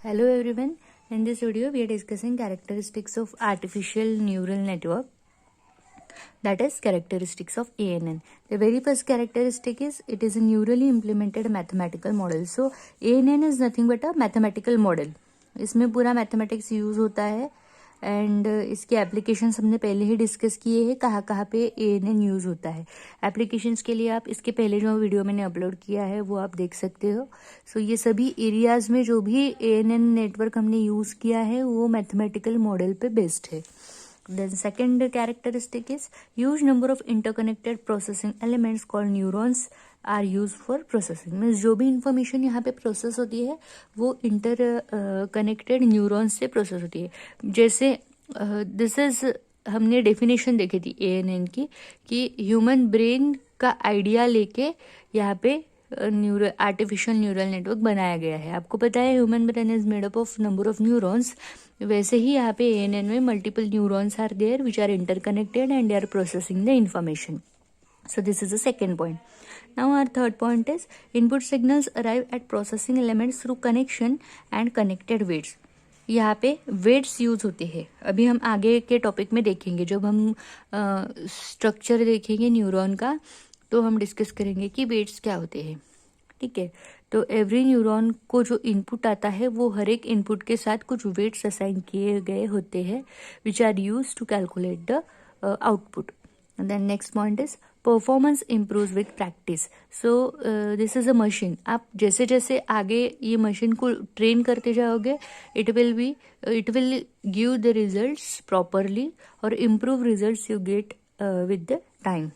Hello everyone. In this video, we are discussing characteristics of artificial neural network. That is characteristics of ANN. The very first characteristic is it is a neurally implemented mathematical model. So ANN is nothing but a mathematical model. इसमें पूरा mathematics use होता है and इसके applications हमने पहले ही discuss किए हैं कहाँ कहाँ पे ANN यूज होता है. एप्लीकेशंस के लिए आप इसके पहले जो वीडियो मैंने अपलोड किया है वो आप देख सकते हो. सो ये सभी एरियाज में जो भी ANN नेटवर्क हमने यूज किया है वो मैथमेटिकल मॉडल पे बेस्ड है. Then second characteristic is huge number of interconnected processing elements called neurons are used for processing. Means जो भी इंफॉर्मेशन यहाँ पे प्रोसेस होती है वो इंटर कनेक्टेड न्यूरॉन्स से प्रोसेस होती है. जैसे दिस इज हमने डेफिनेशन देखी थी ANN की कि ह्यूमन ब्रेन का आइडिया लेके यहाँ पे आर्टिफिशियल न्यूरल नेटवर्क बनाया गया है. आपको पता है human brain is made up of number of neurons. वैसे ही यहाँ पे ANN में multiple neurons are there which are interconnected and they are processing the information. So this is the second point. Now our third point is input signals arrive at processing elements through connection and connected weights. यहाँ पे weights use होते हैं. अभी हम आगे के topic में देखेंगे जब हम स्ट्रक्चर देखेंगे न्यूरॉन का तो हम डिस्कस करेंगे कि वेट्स क्या होते हैं. ठीक है. तो एवरी न्यूरॉन को जो इनपुट आता है वो हर एक इनपुट के साथ कुछ वेट्स असाइन किए गए होते हैं which are use to calculate the output. Then next point is performance improve with practice. So this is a machine. आप जैसे जैसे आगे ये मशीन को ट्रेन करते जाओगे it will give the results properly और improve results you get with the time.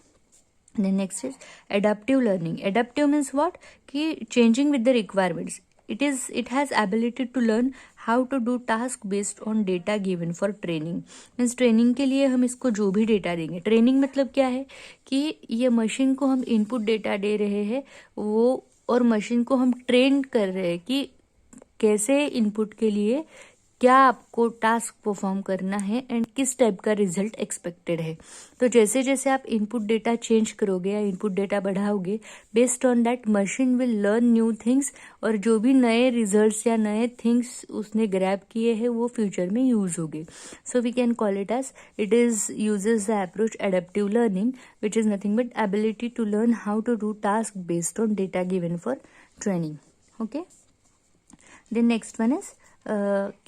Then next is adaptive learning. Adaptive means what? कि changing with the requirements. It has ability to learn how to do task based on data given for training. Means training के लिए हम इसको जो भी data देंगे. Training मतलब क्या है कि ये मशीन को हम इनपुट डेटा दे रहे हैं वो और मशीन को हम ट्रेन कर रहे हैं कि कैसे इनपुट के लिए क्या आपको टास्क परफॉर्म करना है एंड किस टाइप का रिजल्ट एक्सपेक्टेड है. तो जैसे जैसे आप इनपुट डेटा चेंज करोगे या इनपुट डेटा बढ़ाओगे based on that machine will learn new things और जो भी नए रिजल्ट्स या नए थिंग्स उसने ग्रैब किए हैं वो फ्यूचर में यूज होंगे. So we can call it as it is uses the approach adaptive learning which is nothing but ability to learn how to do task based on data given for training. Okay. Then next one is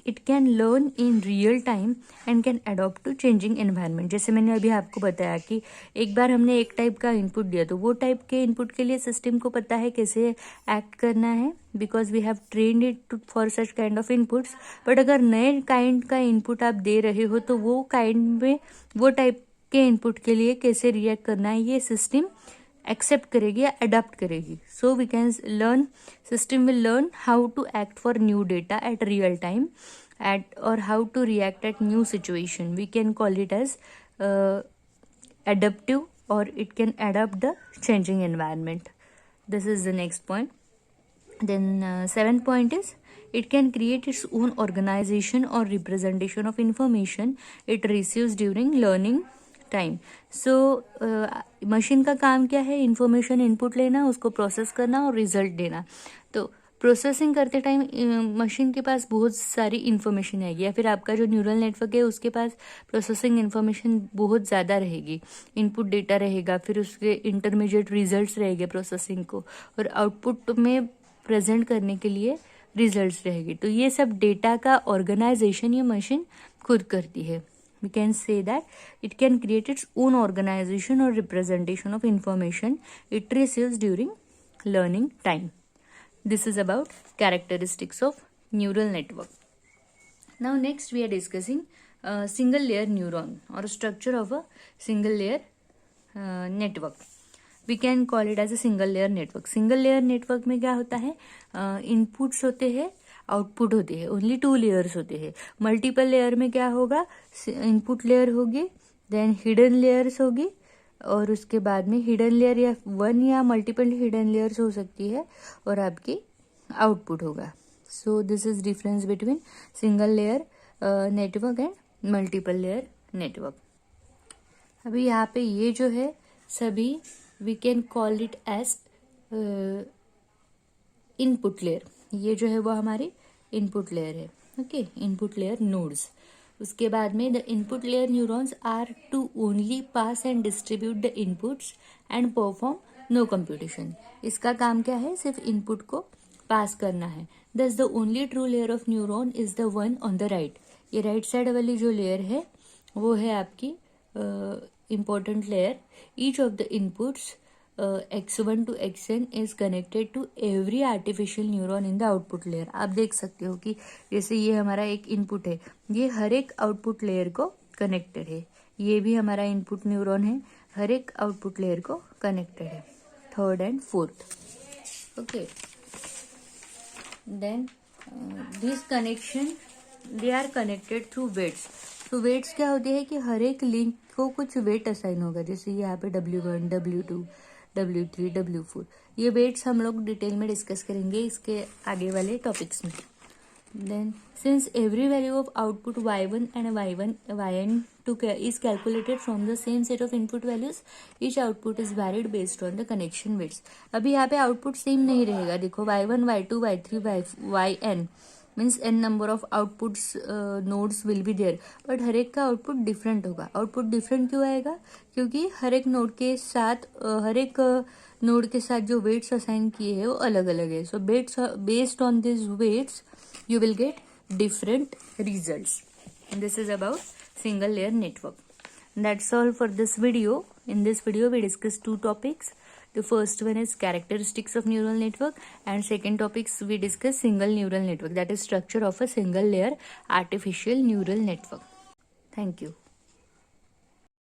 it can learn in real time and can adopt to changing environment. जैसे मैंने अभी आपको बताया कि एक बार हमने एक type का इनपुट दिया तो वो टाइप के इनपुट के लिए सिस्टम को पता है कैसे एक्ट करना है because we have trained it for such kind of inputs. But अगर नए काइंड का इनपुट आप दे रहे हो तो वो काइंड में वो टाइप के इनपुट के लिए कैसे रिएक्ट करना है ये सिस्टम एक्सेप्ट करेगी या अडॉप्ट करेगी. So we can learn system will learn how to act for new data at real time at और how to react at new situation. We can call it as adaptive or it can adapt the changing environment. This is the next point. Then seventh point is it can create its own organization or representation of information it receives during learning time. So machine का काम क्या है information input लेना उसको process करना और result देना. तो प्रोसेसिंग करते टाइम मशीन के पास बहुत सारी इन्फॉर्मेशन आएगी या फिर आपका जो न्यूरल नेटवर्क है उसके पास प्रोसेसिंग इन्फॉर्मेशन बहुत ज़्यादा रहेगी. इनपुट डेटा रहेगा फिर उसके इंटरमीडिएट रिजल्ट्स रहेंगे प्रोसेसिंग को और आउटपुट में प्रेजेंट करने के लिए रिजल्ट्स रहेगी. तो ये सब डेटा का ऑर्गेनाइजेशन ये मशीन खुद करती है. We can say that it can create its own organization or representation of information it receives during learning time. This is about characteristics of neural network. Now next we are discussing single layer neuron or structure of a single layer network. We can call it as a single layer network. Single layer network में क्या होता है inputs होते हैं output होती है. Only 2 layers होते हैं. मल्टीपल लेयर में क्या होगा इनपुट लेयर होगी देन हिडन लेयर्स होगी और उसके बाद में हिडन लेयर या 1 या मल्टीपल हिडन लेयर्स हो सकती है और आपकी आउटपुट होगा. So this is difference between single layer network and multiple layer network. अभी यहाँ पे ये जो है सभी we can call it as input layer. ये जो है वो हमारी इनपुट लेयर है. Okay, input layer nodes. उसके बाद में the input layer neurons are to only pass and distribute the inputs and perform no computation. इसका काम क्या है? सिर्फ इनपुट को पास करना है. दस the only true layer of neuron is the one on the right. ये राइट साइड वाली जो लेयर है वो है आपकी important layer. Each of the inputs x1 to xn is connected to every artificial neuron in the output layer. आप देख सकते हो कि जैसे ये हमारा एक इनपुट है, ये हर एक आउटपुट लेयर को कनेक्टेड है. ये भी हमारा इनपुट न्यूरॉन है, हर एक आउटपुट लेयर को कनेक्टेड है. Third and fourth. Okay, then this connection they are connected through weights. तो वेट्स क्या होती है कि हर एक लिंक को कुछ वेट असाइन होगा. जैसे यहाँ पे W1, W2, W3, W4. ये वेट्स हम लोग डिटेल में डिस्कस करेंगे इसके आगे वाले टॉपिक्स में. Then since every value of output y1 and yn is calculated from the same set of input values, each output is varied based on the connection weights. अभी यहाँ पे आउटपुट सेम नहीं रहेगा. देखो y1, y2, y3, yn means n number of outputs nodes will be there, but हर एक का output different होगा. आउटपुट डिफरेंट क्यों आएगा? क्योंकि हर एक नोड के साथ जो वेट्स असाइन किए हैं वो अलग अलग है. So based on this weights you will get different results. And this is about single layer network. That's all for this video. In this video we discussed two topics. The first one is characteristics of neural network, and second topics we discuss single neural network, that is structure of a single layer artificial neural network. Thank you.